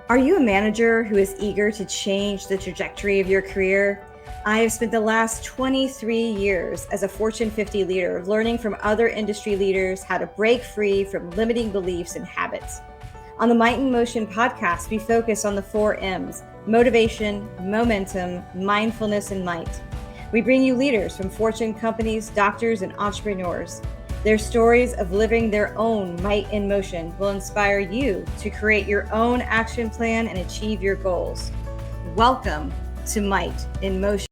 Are you a manager who is eager to change the trajectory of your career? I have spent the last 23 years as a Fortune 50 leader learning from other industry leaders how to break free from limiting beliefs and habits. On the Might in Motion podcast, we focus on the 4 M's: motivation, momentum, mindfulness, and might. We bring you leaders from Fortune companies, doctors, and entrepreneurs. Their stories of living their own might in motion will inspire you to create your own action plan and achieve your goals. Welcome to Might in Motion.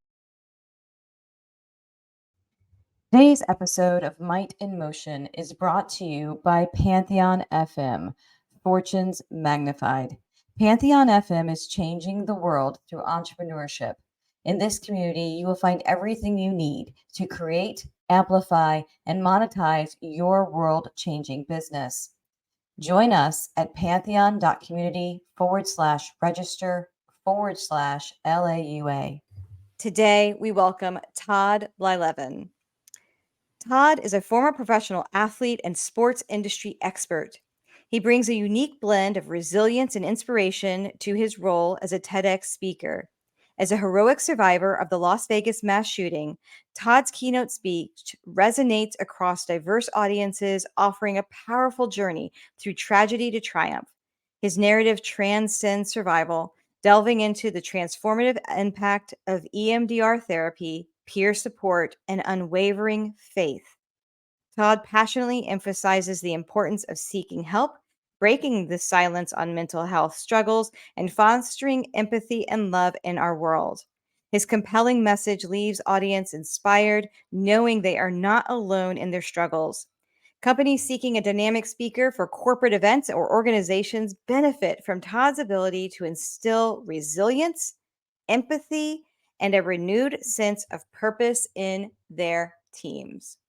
Today's episode of Might in Motion is brought to you by Pantheon FM, Fortunes Magnified. Pantheon FM is changing the world through entrepreneurship. In this community, you will find everything you need to create, amplify, and monetize your world-changing business. Join us at pantheon.community/register/LAUA. Today, we welcome Todd Blyleven. Todd is a former professional athlete and sports industry expert. He brings a unique blend of resilience and inspiration to his role as a TEDx speaker. As a heroic survivor of the Las Vegas mass shooting, Todd's keynote speech resonates across diverse audiences, offering a powerful journey through tragedy to triumph. His narrative transcends survival, delving into the transformative impact of EMDR therapy, peer support, and unwavering faith. Todd passionately emphasizes the importance of seeking help, breaking the silence on mental health struggles, and fostering empathy and love in our world. His compelling message leaves audience inspired, knowing they are not alone in their struggles. Companies seeking a dynamic speaker for corporate events or organizations benefit from Todd's ability to instill resilience, empathy, and a renewed sense of purpose in their teams.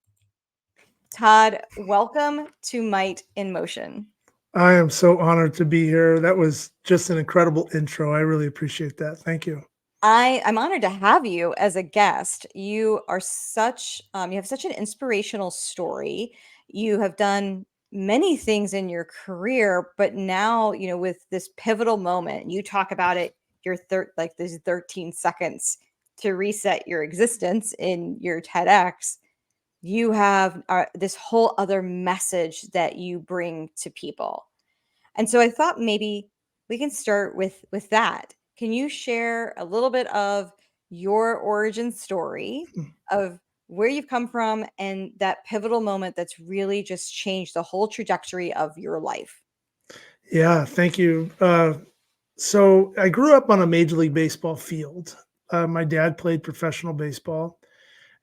Todd, welcome to Might in Motion. I am so honored to be here. That was just an incredible intro. I really appreciate that. Thank you. I'm honored to have you as a guest. You are you have such an inspirational story. You have done many things in your career, but now, with this pivotal moment, you talk about it, like these 13 seconds to reset your existence in your TEDx. You have this whole other message that you bring to people. And so I thought maybe we can start with that. Can you share a little bit of your origin story of where you've come from and that pivotal moment that's really just changed the whole trajectory of your life? Yeah, thank you. So I grew up on a Major League Baseball field. My dad played professional baseball,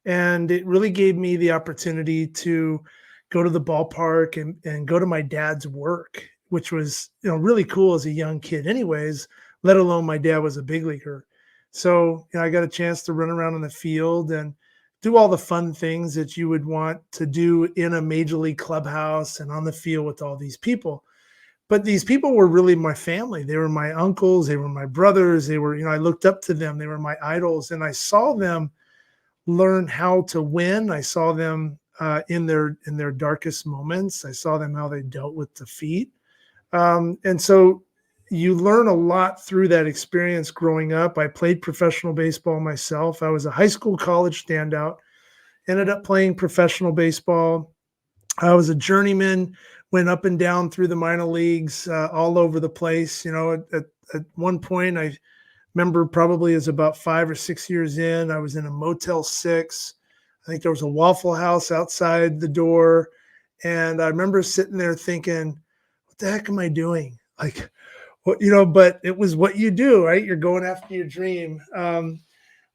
and it really gave me the opportunity to go to the ballpark and go to my dad's work, which was, really cool as a young kid anyways, let alone my dad was a big leaguer. So, I got a chance to run around in the field and do all the fun things that you would want to do in a major league clubhouse and on the field with all these people. But these people were really my family. They were my uncles, they were my brothers, they were, I looked up to them, they were my idols, and I saw them learn how to win. I saw them in their darkest moments. I saw them how they dealt with defeat, and so you learn a lot through that experience growing up. I played professional baseball myself. I was a high school, college standout. Ended up playing professional baseball. I was a journeyman. Went up and down through the minor leagues, all over the place. At one point, I remember probably as about 5 or 6 years in, I was in a Motel 6. I think there was a Waffle House outside the door. And I remember sitting there thinking, what the heck am I doing? Like, but it was what you do, right? You're going after your dream.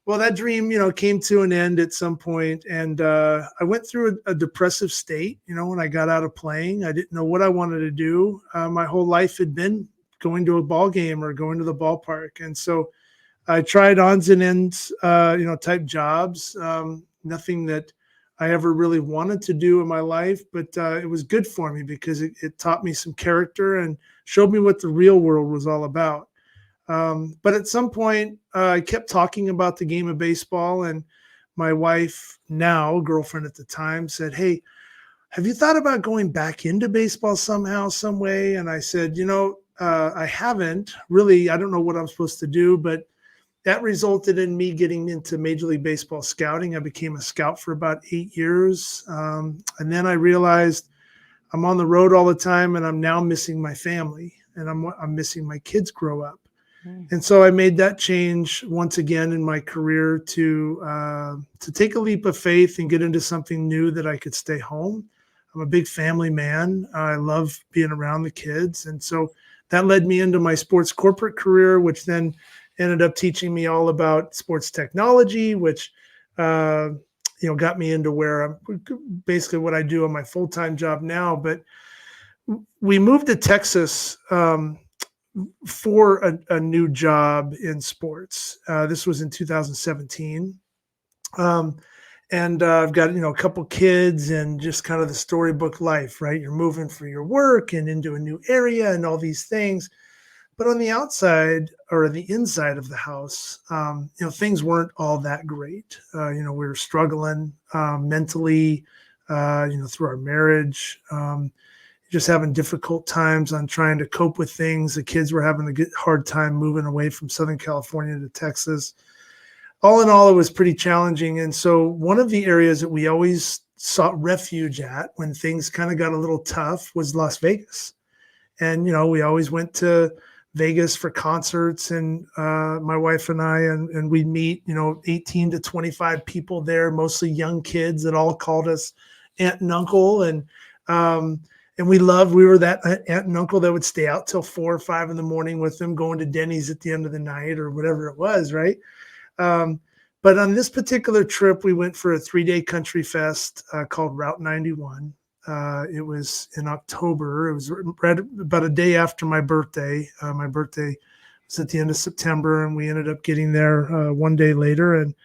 Well, that dream, came to an end at some point, and I went through a depressive state. When I got out of playing, I didn't know what I wanted to do. My whole life had been going to a ball game or going to the ballpark, and so I tried odds and ends, type jobs. Nothing that I ever really wanted to do in my life, but it was good for me because it taught me some character and showed me what the real world was all about. But at some point, I kept talking about the game of baseball, and my wife, now girlfriend at the time, said, "Hey, have you thought about going back into baseball somehow, some way?" And I said, I haven't really. I don't know what I'm supposed to do, but that resulted in me getting into Major League Baseball scouting. I became a scout for about 8 years. And then I realized I'm on the road all the time and I'm now missing my family and I'm missing my kids grow up. Mm. And so I made that change once again in my career to take a leap of faith and get into something new that I could stay home. I'm a big family man. I love being around the kids. And so that led me into my sports corporate career, which then ended up teaching me all about sports technology, which uh, got me into where I'm basically what I do on my full-time job now. But we moved to Texas for a new job in sports. This was in 2017. Um, and I've got a couple kids and just kind of the storybook life, right? You're moving for your work and into a new area and all these things. But on the outside or the inside of the house, things weren't all that great. We were struggling mentally, through our marriage. Just having difficult times on trying to cope with things. The kids were having a hard time moving away from Southern California to Texas. All in all, it was pretty challenging. And so one of the areas that we always sought refuge at when things kind of got a little tough was Las Vegas. And, we always went to Vegas for concerts and my wife and I, and we'd meet, 18 to 25 people there, mostly young kids that all called us aunt and uncle. And we were that aunt and uncle that would stay out till 4 or 5 in the morning with them, going to Denny's at the end of the night or whatever it was. Right. But on this particular trip, we went for a 3-day country fest called Route 91. It was in October. It was right about a day after my birthday. My birthday was at the end of September, and we ended up getting there one day later. And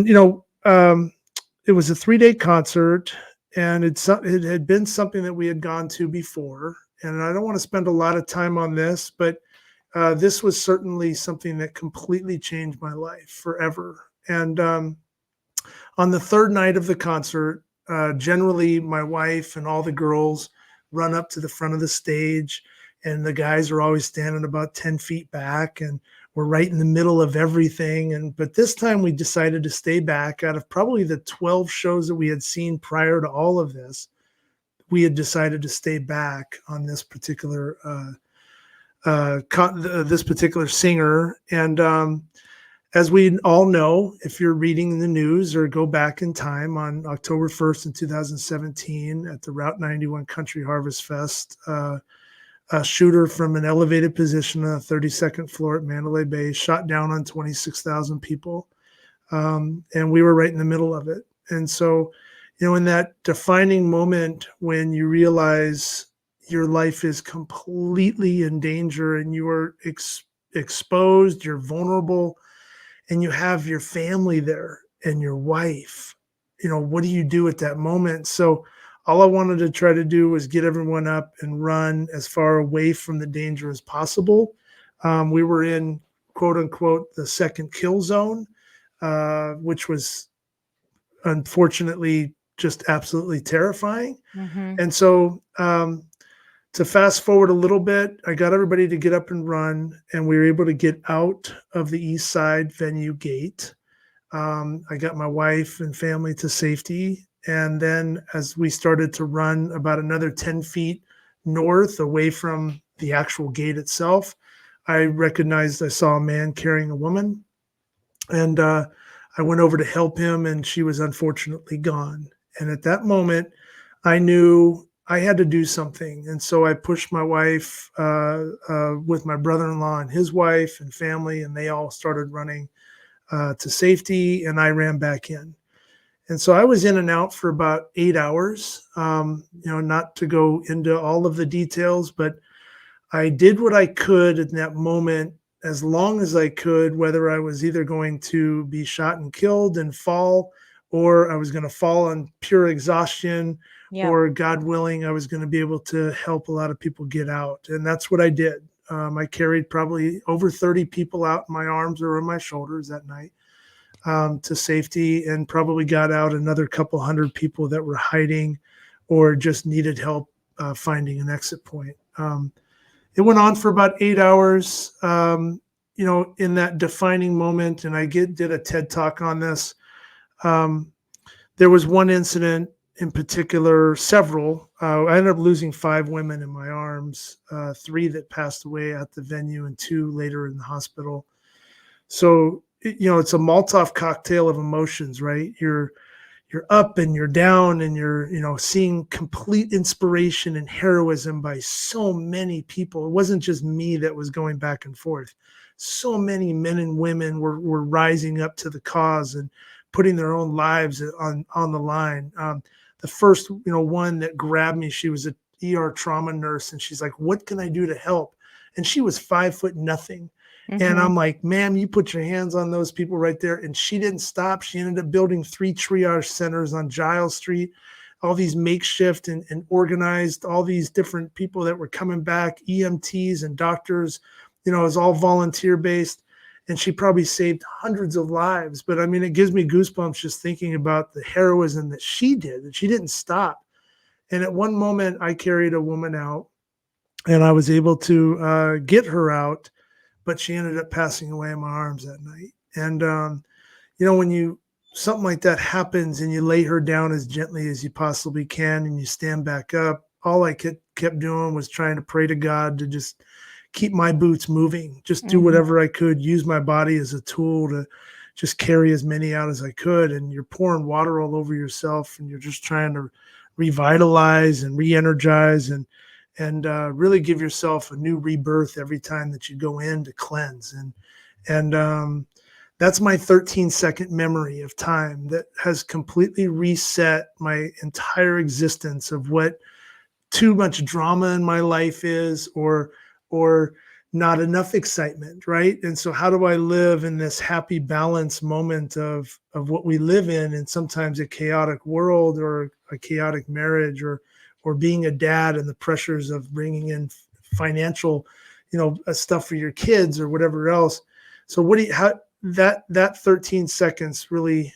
it was a 3-day concert, and it had been something that we had gone to before. And I don't want to spend a lot of time on this, but this was certainly something that completely changed my life forever. And on the third night of the concert, generally my wife and all the girls run up to the front of the stage, and the guys are always standing about 10 feet back, and we're right in the middle of everything. But this time we decided to stay back. Out of probably the 12 shows that we had seen prior to all of this, we had decided to stay back on this particular this particular singer. And as we all know, if you're reading the news or go back in time, on October 1st in 2017 at the Route 91 Country Harvest Fest, a shooter from an elevated position on the 32nd floor at Mandalay Bay shot down on 26,000 people. And we were right in the middle of it. And so, in that defining moment when you realize your life is completely in danger and you are exposed, you're vulnerable, and you have your family there and your wife, what do you do at that moment? So all I wanted to try to do was get everyone up and run as far away from the danger as possible. We were in, quote unquote, the second kill zone, which was unfortunately just absolutely terrifying. Mm-hmm. And so to fast forward a little bit, I got everybody to get up and run, and we were able to get out of the east side venue gate. I got my wife and family to safety. And then as we started to run about another 10 feet north away from the actual gate itself, I recognized I saw a man carrying a woman. And I went over to help him, and she was unfortunately gone. And at that moment, I knew I had to do something. And so I pushed my wife with my brother-in-law and his wife and family, and they all started running to safety, and I ran back in. And so I was in and out for about 8 hours, not to go into all of the details, but I did what I could in that moment as long as I could, whether I was either going to be shot and killed and fall, or I was going to fall on pure exhaustion, Yeah. or God willing, I was going to be able to help a lot of people get out. And that's what I did. I carried probably over 30 people out in my arms or on my shoulders that night to safety, and probably got out another couple hundred people that were hiding or just needed help finding an exit point. it went on for about 8 hours. In that defining moment, and I did a TED talk on this. Um, there was one incident in particular, several. I ended up losing 5 women in my arms, 3 that passed away at the venue, and 2 later in the hospital. So it's a Molotov cocktail of emotions, right? You're up and you're down, and you're seeing complete inspiration and heroism by so many people. It wasn't just me that was going back and forth. So many men and women were rising up to the cause and putting their own lives on the line. The first one that grabbed me, she was a ER trauma nurse, and she's like, "What can I do to help?" And she was 5 foot nothing. And Mhm. I'm like, "Ma'am, you put your hands on those people right there." And she didn't stop. She ended up building 3 triage centers on Giles Street, all these makeshift and organized, all these different people that were coming back, EMTs and doctors. It was all volunteer based. And she probably saved hundreds of lives. But I mean, it gives me goosebumps just thinking about the heroism that she did, that she didn't stop. And at one moment, I carried a woman out, and I was able to get her out, but she ended up passing away in my arms that night. And when something like that happens and you lay her down as gently as you possibly can and you stand back up, all I kept doing was trying to pray to God to just keep my boots moving, just do Mhm. whatever I could, use my body as a tool to just carry as many out as I could. And you're pouring water all over yourself, and you're just trying to revitalize and re-energize, and really give yourself a new rebirth every time that you go in to cleanse. And that's my 13-second memory of time that has completely reset my entire existence of what too much drama in my life is, or not enough excitement, right? And so how do I live in this happy balance moment of what we live in, and sometimes a chaotic world, or a chaotic marriage, or being a dad and the pressures of bringing in financial stuff for your kids or whatever else. So how that 13 seconds really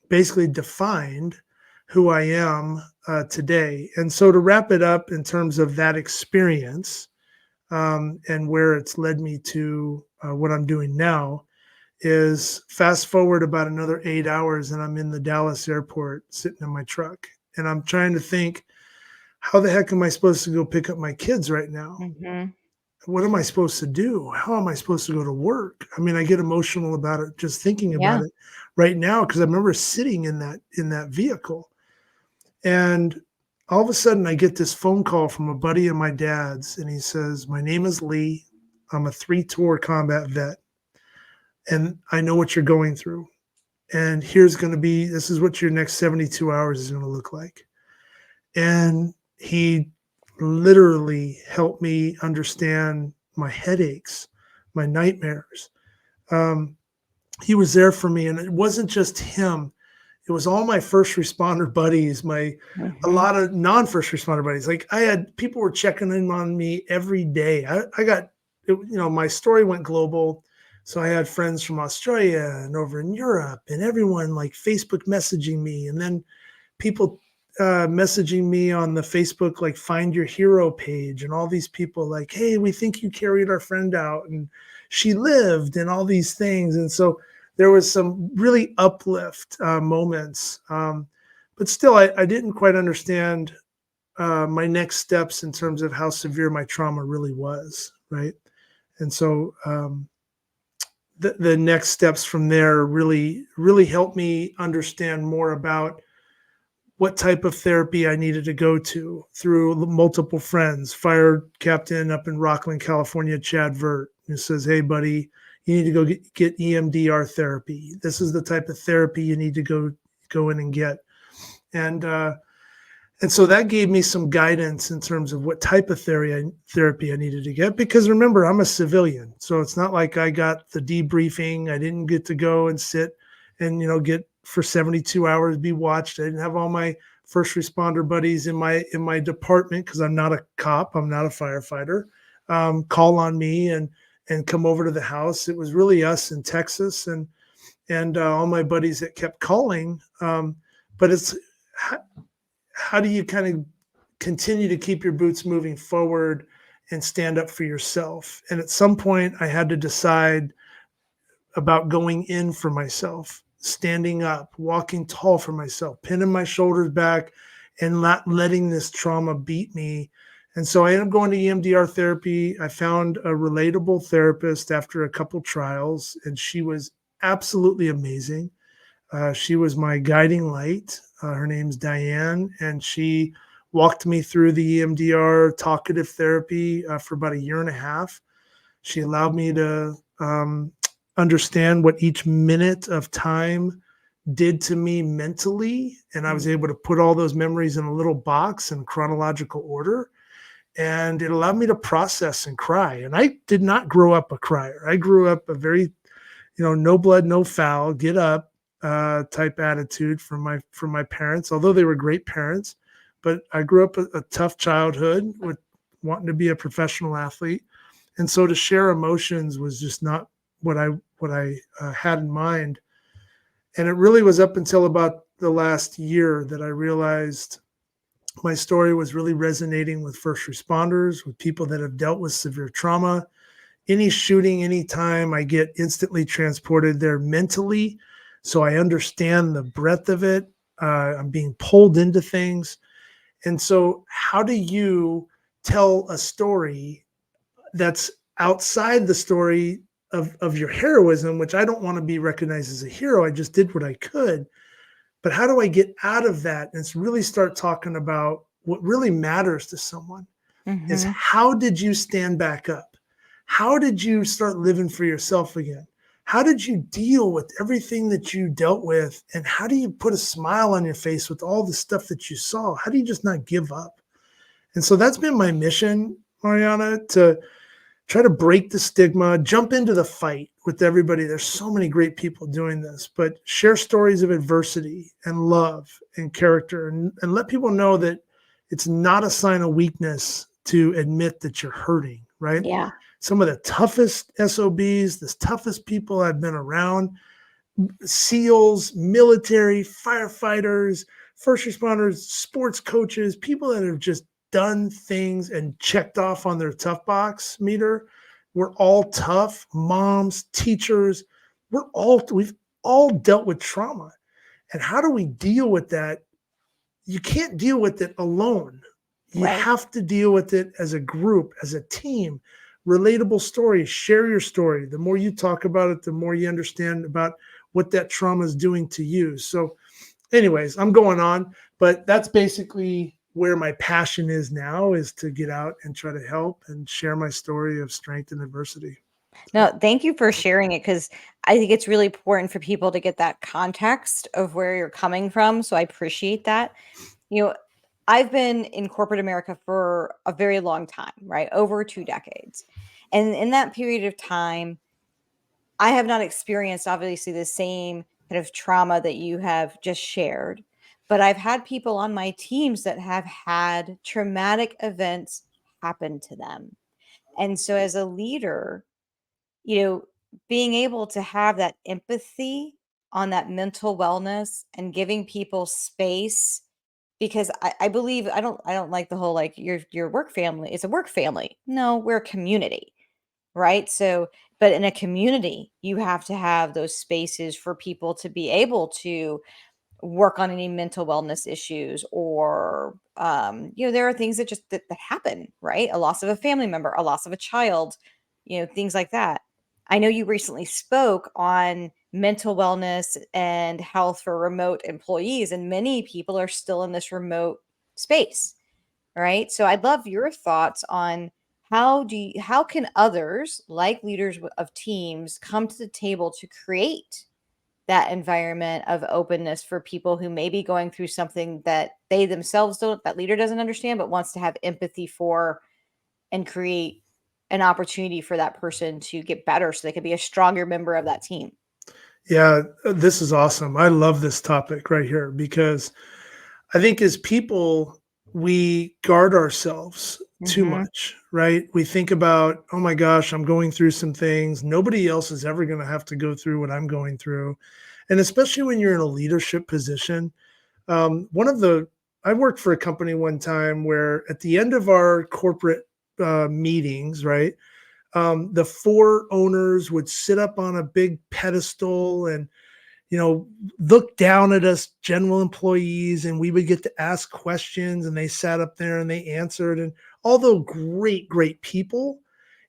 basically defined who I am today. And so to wrap it up in terms of that experience, and where it's led me to what I'm doing now, is fast forward about another 8 hours, and I'm in the Dallas airport sitting in my truck. And I'm trying to think, how the heck am I supposed to go pick up my kids right now? Mhm. What am I supposed to do? How am I supposed to go to work? I mean, I get emotional about it just thinking about Yeah. it right now, because I remember sitting in that vehicle. And all of a sudden, I get this phone call from a buddy of my dad's, and he says, "My name is Lee. I'm a 3-tour combat vet, and I know what you're going through. And this is what your next 72 hours is going to look like." And he literally helped me understand my headaches, my nightmares. Um, he was there for me, and it wasn't just him. It was all my first responder buddies, a Mhm. lot of non-first responder buddies. Like, I had people were checking in on me every day. I got, my story went global. So I had friends from Australia and over in Europe, and everyone like Facebook messaging me, and then people messaging me on the Facebook, like, Find Your Hero page, and all these people like, "Hey, we think you carried our friend out and she lived," and all these things. And so there was some really uplift moments. But still, I didn't quite understand my next steps in terms of how severe my trauma really was, right? And so the next steps from there really, really helped me understand more about what type of therapy I needed to go to through multiple friends. Fire captain up in Rockland, California, Chad Vert, who says, "Hey, buddy, you need to go get EMDR therapy. This is the type of therapy you need to go in and get." And so that gave me some guidance in terms of what type of therapy I needed to get. Because remember, I'm a civilian, so it's not like I got the debriefing. I didn't get to go and sit and get for 72 hours, be watched. I didn't have all my first responder buddies in my department, because I'm not a cop, I'm not a firefighter. Call on me and come over to the house. It was really us in Texas, and all my buddies that kept calling. But it's how do you kind of continue to keep your boots moving forward and stand up for yourself. And at some point, I had to decide about going in for myself, standing up, walking tall for myself, pinning my shoulders back, and not letting this trauma beat me. And so I ended up going to EMDR therapy. I found a relatable therapist after a couple trials, and she was absolutely amazing. She was my guiding light. Her name's Diane, and she walked me through the EMDR talkative therapy for about a year and a half. She allowed me to understand what each minute of time did to me mentally. And I was able to put all those memories in a little box in chronological order. And it allowed me to process and cry. And I did not grow up a crier. I grew up a very, no blood, no foul, get up type attitude from my parents, although they were great parents. But I grew up a tough childhood with wanting to be a professional athlete. And so to share emotions was just not what I had in mind. And it really was up until about the last year that I realized my story was really resonating with first responders, with people that have dealt with severe trauma. Any shooting, anytime, I get instantly transported there mentally. So I understand the breadth of it. I'm being pulled into things. And so, how do you tell a story that's outside the story of your heroism, which I don't want to be recognized as a hero? I just did what I could. But how do I get out of that and really start talking about what really matters to someone is Mhm. how did you stand back up? How did you start living for yourself again? How did you deal with everything that you dealt with? And how do you put a smile on your face with all the stuff that you saw? How do you just not give up? And so that's been my mission, Mariana, to try to break the stigma, jump into the fight with everybody. There's so many great people doing this, but share stories of adversity and love and character and let people know that it's not a sign of weakness to admit that you're hurting, right? Yeah. Some of the toughest SOBs, the toughest people I've been around, SEALs, military, firefighters, first responders, sports coaches, people that have just done things and checked off on their tough box meter. We're all tough. Moms, teachers, we've all dealt with trauma. And how do we deal with that? You can't deal with it alone. You Right. have to deal with it as a group, as a team. Relatable stories, share your story. The more you talk about it, the more you understand about what that trauma is doing to you. So, anyways, I'm going on, but that's basically where my passion is now, is to get out and try to help and share my story of strength and adversity. No, thank you for sharing it because I think it's really important for people to get that context of where you're coming from. So I appreciate that. You know, I've been in corporate America for a very long time, right? Over 2 decades. And in that period of time, I have not experienced obviously the same kind of trauma that you have just shared, but I've had people on my teams that have had traumatic events happen to them. And so as a leader, you know, being able to have that empathy on that mental wellness and giving people space because I believe I don't like the whole like your work family. It's a work family. No, we're a community, right? So, but in a community, you have to have those spaces for people to be able to work on any mental wellness issues or there are things that that happen, right? A loss of a family member, a loss of a child, things like that. I know you recently spoke on mental wellness and health for remote employees, and many people are still in this remote space, right? So I'd love your thoughts on how can others like leaders of teams come to the table to create that environment of openness for people who may be going through something that they themselves don't, that leader doesn't understand, but wants to have empathy for and create an opportunity for that person to get better so they can be a stronger member of that team. Yeah, this is awesome. I love this topic right here because I think as people, we guard ourselves too Hmm. much, right? We think about, oh my gosh, I'm going through some things. Nobody else is ever going to have to go through what I'm going through. And especially when you're in a leadership position, one of the, I worked for a company one time where at the end of our corporate meetings, right? The four owners would sit up on a big pedestal and, look down at us general employees, and we would get to ask questions, and they sat up there and they answered. And although great people,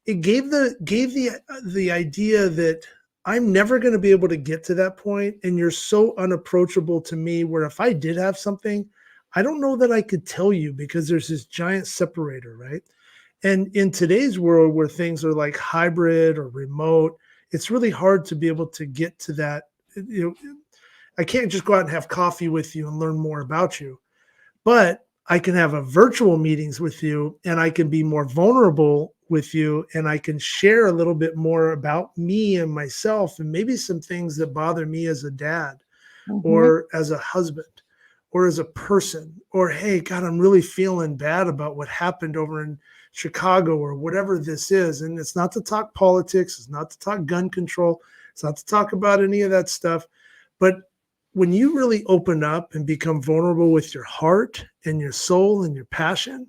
it gave the idea that I'm never going to be able to get to that point, and you're so unapproachable to me, where if I did have something, I don't know that I could tell you, because there's this giant separator, right? And in today's world, where things are like hybrid or remote, it's really hard to be able to get to that. I can't just go out and have coffee with you and learn more about you, but I can have a virtual meetings with you, and I can be more vulnerable with you, and I can share a little bit more about me and myself, and maybe some things that bother me as a dad, Mhm. or as a husband, or as a person, or hey, God, I'm really feeling bad about what happened over in Chicago, or whatever this is. And it's not to talk politics, it's not to talk gun control, it's not to talk about any of that stuff. But when you really open up and become vulnerable with your heart and your soul and your passion,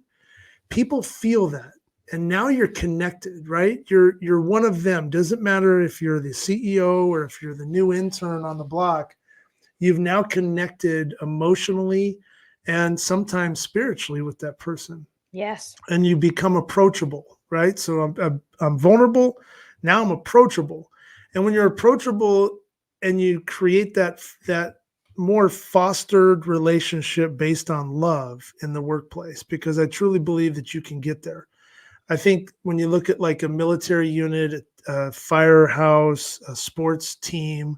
people feel that. And now you're connected, right? You're one of them. Doesn't matter if you're the CEO or if you're the new intern on the block. You've now connected emotionally and sometimes spiritually with that person, Yes. and you become approachable, right? So I'm vulnerable. Now I'm approachable. And when you're approachable and you create that more fostered relationship based on love in the workplace, because I truly believe that you can get there. I think when you look at like a military unit, a firehouse, a sports team,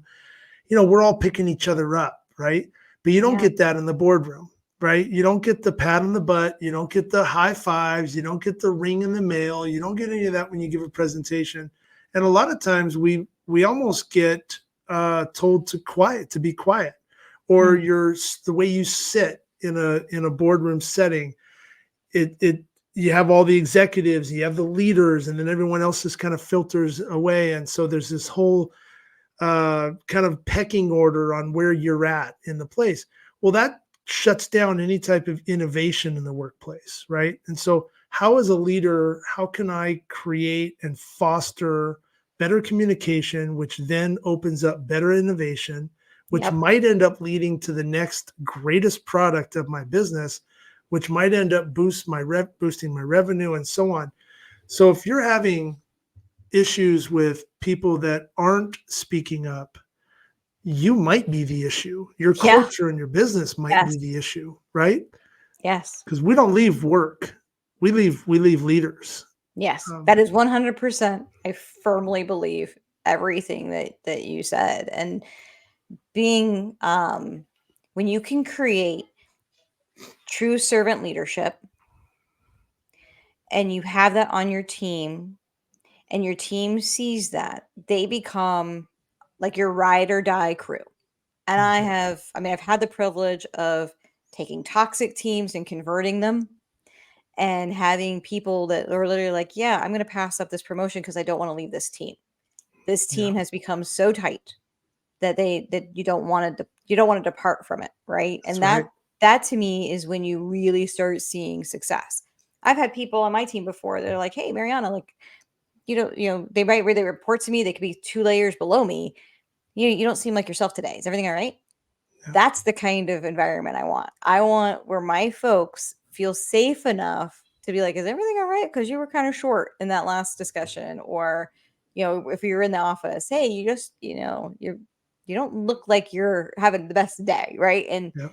we're all picking each other up, right? But you don't Yeah. get that in the boardroom, right? You don't get the pat on the butt. You don't get the high fives. You don't get the ring in the mail. You don't get any of that when you give a presentation. And a lot of times we almost get told to be quiet, or Mm. the way you sit in a boardroom setting. It You have all the executives, you have the leaders, and then everyone else just kind of filters away. And so there's this whole kind of pecking order on where you're at in the place. Well, that shuts down any type of innovation in the workplace, right? And so, how, as a leader, how can I create and foster better communication, which then opens up better innovation, which Yep. might end up leading to the next greatest product of my business, which might end up boosting my revenue, and so on. So, if you're having issues with people that aren't speaking up, you might be the issue. Your Yeah. culture and your business might be Yes. the issue, right? Yes. Because we don't leave work. We leave leaders. Yes. Um, That is 100%. I firmly believe everything that you said. And being when you can create true servant leadership and you have that on your team, and your team sees that, they become like your ride or die crew. And mhm, I've had the privilege of taking toxic teams and converting them, and having people that are literally like, yeah, I'm going to pass up this promotion because I don't want to leave this team. This yeah, team has become so tight that you don't want to depart from it, right? that's And right. that to me is when you really start seeing success. I've had people on my team before. They're like, "Hey, Mariana, like, they might really report to me. They could be 2 layers below me. You don't seem like yourself today. Is everything all right?" Yeah, That's the kind of environment I want. I want where my folks feel safe enough to be like, "Is everything all right? Because you were kind of short in that last discussion." Or, if you're in the office, "Hey, you just, you don't look like you're having the best day," right? And yeah.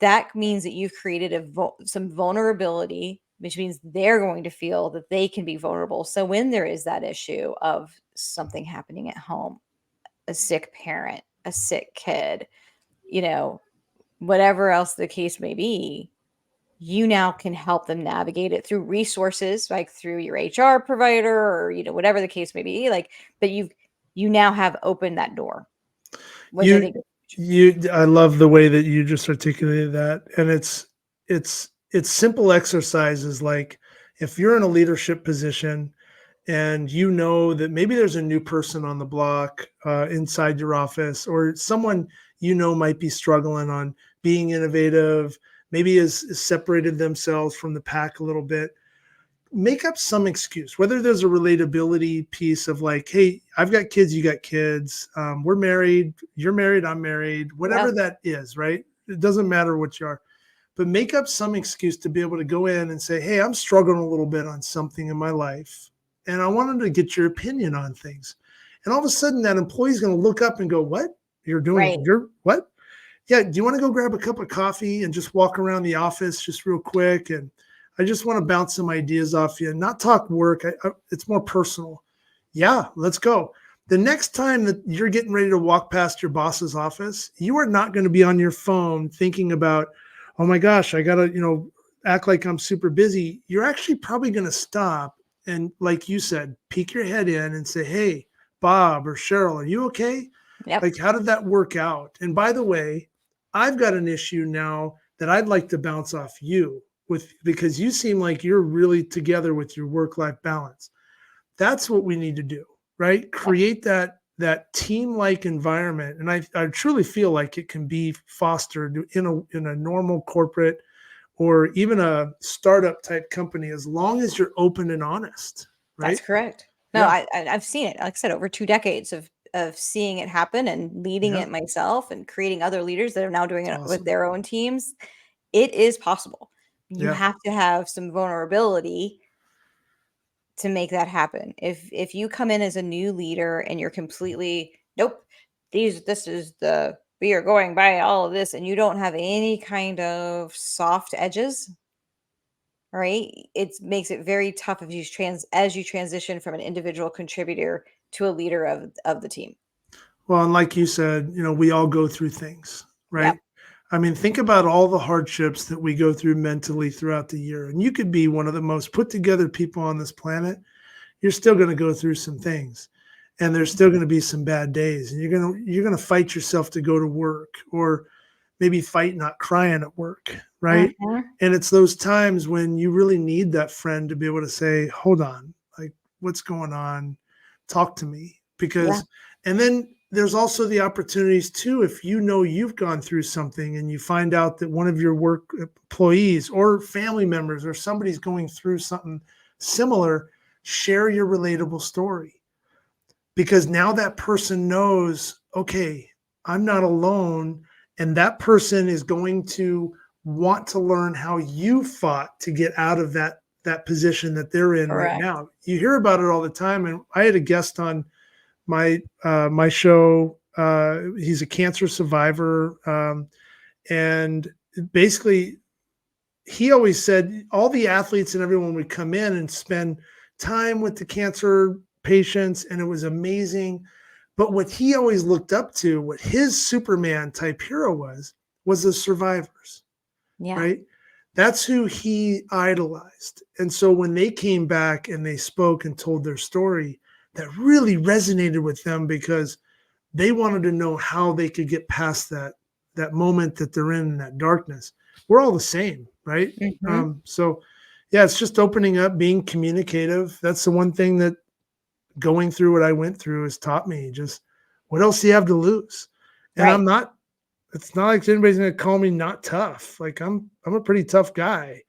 that means that you've created some vulnerability, which means they're going to feel that they can be vulnerable. So when there is that issue of something happening at home, a sick parent, a sick kid, you know, whatever else the case may be, you now can help them navigate it through resources, like through your HR provider, or whatever the case may be. Like, but you now have opened that door, which I You think is huge. I love the way that you just articulated that. And it's simple exercises, like if you're in a leadership position and you know that maybe there's a new person on the block inside your office, or someone might be struggling on being innovative, maybe has separated themselves from the pack a little bit. make up some excuse, whether there's a relatability piece of like, hey, I've got kids, you got kids, we're married, you're married, I'm married, whatever Yep. that is, right? It doesn't matter what you are, but make up some excuse to be able to go in and say, hey, I'm struggling a little bit on something in my life, and I wanted to get your opinion on things. And all of a sudden, that employee's going to look up and go, what? Right. You're what? Yeah, do you want to go grab a cup of coffee and just walk around the office just real quick? And I just want to bounce some ideas off you and not talk work. It's more personal. Yeah, let's go. The next time that you're getting ready to walk past your boss's office, you are not going to be on your phone thinking about, oh my gosh, I got to, act like I'm super busy. You're actually probably going to stop and, like you said, peek your head in and say, hey, Bob or Cheryl, are you okay? Yep. Like, how did that work out? And by the way, I've got an issue now that I'd like to bounce off you with, because you seem like you're really together with your work-life balance. That's what we need to do, right? Yep. Create that team-like environment. And I truly feel like it can be fostered in a normal corporate or even a startup type company as long as you're open and honest, That's right? correct. No, Yeah. I've seen it. Like I said, over 2 decades of seeing it happen and leading Yeah. it myself and creating other leaders that are now doing It's it with awesome. their own teams. It is possible. You Yeah. have to have some vulnerability to make that happen. If you come in as a new leader and you're completely, nope, this is the, we are going by all of this, and you don't have any kind of soft edges, right? It makes it very tough if you as you transition from an individual contributor to a leader of the team. Well, and like you said, we all go through things, right? Yep. I mean, think about all the hardships that we go through mentally throughout the year. And you could be one of the most put together people on this planet. You're still going to go through some things. And there's still going to be some bad days. And you're going to fight yourself to go to work, or maybe fight not crying at work, right? Mhm. And it's those times when you really need that friend to be able to say, hold on, like, what's going on? Talk to me. Yeah. Because, and then there's also the opportunities too, if you know you've gone through something and you find out that one of your work employees or family members or somebody's going through something similar, share your relatable story, because now that person knows, okay, I'm not alone. And that person is going to want to learn how you fought to get out of that position that they're in right Correct. now. You hear about it all the time. And I had a guest on my show. He's a cancer survivor. And basically, he always said all the athletes and everyone would come in and spend time with the cancer patients, and it was amazing. But what he always looked up to, what his Superman type hero was the survivors, Yeah. right? That's who he idolized. And so when they came back and they spoke and told their story, that really resonated with them, because they wanted to know how they could get past that moment that they're in that darkness. We're all the same, right? Hmm. So yeah, it's just opening up, being communicative. That's the one thing that going through what I went through has taught me. Just, what else do you have to lose? And Right. it's not like anybody's going to call me not tough. Like, I'm a pretty tough guy.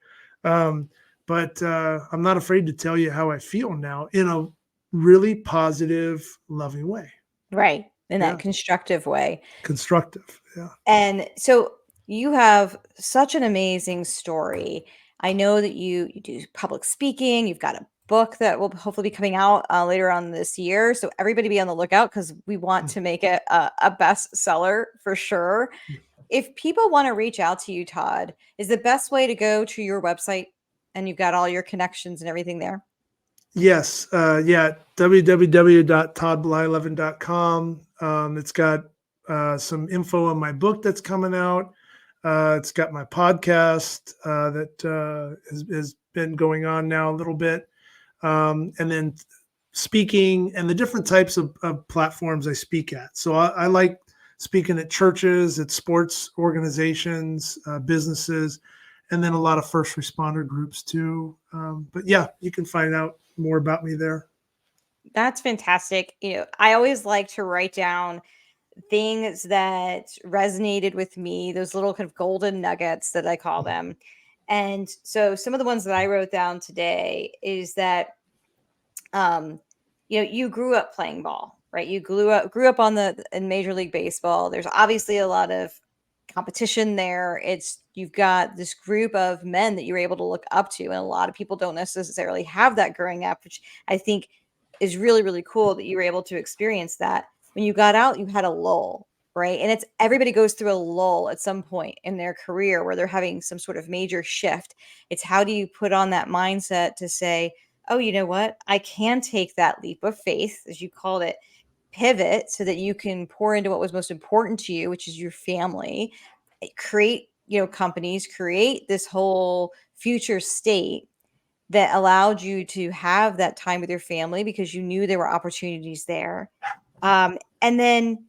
Um, but I'm not afraid to tell you how I feel now in a really positive, loving way. Right. In that Yeah. constructive way. Constructive. Yeah. And so you have such an amazing story. I know that you do public speaking. You've got a book that will hopefully be coming out later on this year. So everybody be on the lookout, because we want to make it a bestseller for sure. If people want to reach out to you, Todd, is the best way to go to your website, and you've got all your connections and everything there? Yes. Yeah. www.toddblyleven.com. It's got some info on my book that's coming out. It's got my podcast that has been going on now a little bit. And then speaking and the different types of platforms I speak at. So I like speaking at churches, at sports organizations, businesses, and then a lot of first responder groups too. But yeah, you can find out more about me there. That's fantastic. I always like to write down things that resonated with me, those little kind of golden nuggets that I call them. And so some of the ones that I wrote down today is that, you grew up playing ball, right? You grew up in Major League Baseball. There's obviously a lot of competition there. You've got this group of men that you're able to look up to, and a lot of people don't necessarily have that growing up, which I think is really, really cool that you were able to experience that. When you got out, you had a lull, right? And it's everybody goes through a lull at some point in their career where they're having some sort of major shift. It's how do you put on that mindset to say, oh, you know what? I can take that leap of faith, as you called it, pivot so that you can pour into what was most important to you, which is your family, create, companies, create this whole future state that allowed you to have that time with your family because you knew there were opportunities there. And then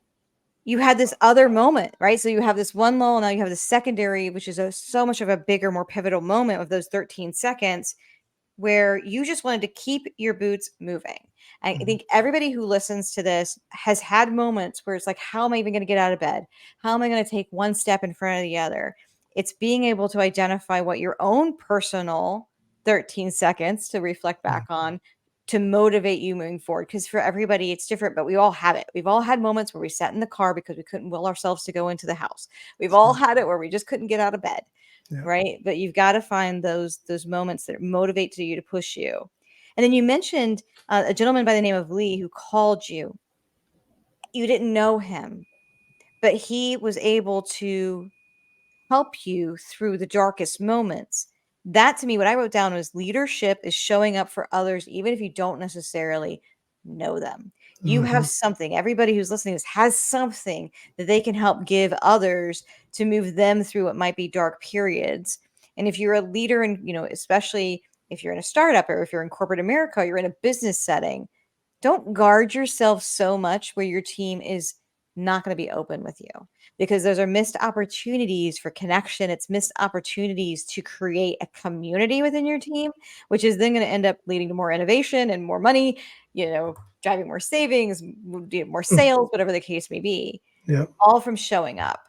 you had this other moment, right? So you have this one lull, now you have the secondary, which is so much of a bigger, more pivotal moment of those 13 seconds where you just wanted to keep your boots moving. I Mhm. think everybody who listens to this has had moments where it's like, how am I even going to get out of bed? How am I going to take one step in front of the other? It's being able to identify what your own personal 13 seconds to reflect Yeah. back on to motivate you moving forward. Because for everybody, it's different, but we all have it. We've all had moments where we sat in the car because we couldn't will ourselves to go into the house. We've all had it where we just couldn't get out of bed. Yeah. Right? But you've got to find those moments that motivate to you to push you. And then you mentioned a gentleman by the name of Lee who called you. You didn't know him, but he was able to help you through the darkest moments. That to me, what I wrote down was leadership is showing up for others, even if you don't necessarily know them. You have Mhm. something, everybody who's listening to this has something that they can help give others to move them through what might be dark periods. And if you're a leader, and especially if you're in a startup or if you're in corporate America, you're in a business setting, don't guard yourself so much where your team is not going to be open with you, because those are missed opportunities for connection. It's missed opportunities to create a community within your team, which is then going to end up leading to more innovation and more money, driving more savings, more Mm. sales, whatever the case may be, Yeah. all from showing up.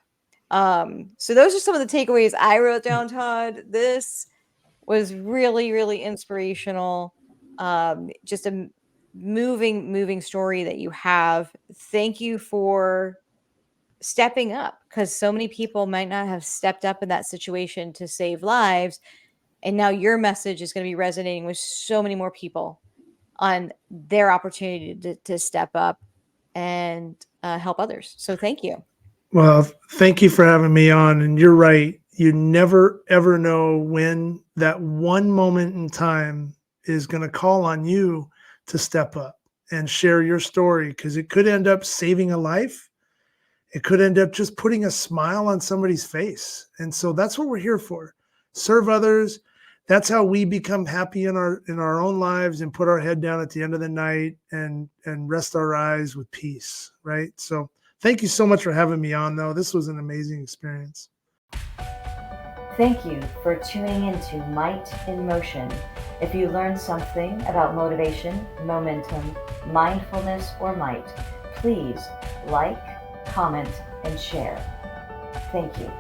So those are some of the takeaways I wrote down, Todd. This was really, really inspirational. Just a moving story that you have. Thank you for stepping up, because so many people might not have stepped up in that situation to save lives. And now your message is going to be resonating with so many more people on their opportunity to step up and help others. So thank you. Well, thank you for having me on. And you're right. You never, ever know when that one moment in time is going to call on you to step up and share your story, because it could end up saving a life. It could end up just putting a smile on somebody's face. And so that's what we're here for. Serve others. That's how we become happy in our own lives and put our head down at the end of the night and rest our eyes with peace, right? So thank you so much for having me on, though. This was an amazing experience. Thank you for tuning into Might in Motion. If you learned something about motivation, momentum, mindfulness, or might, please like, comment, and share. Thank you.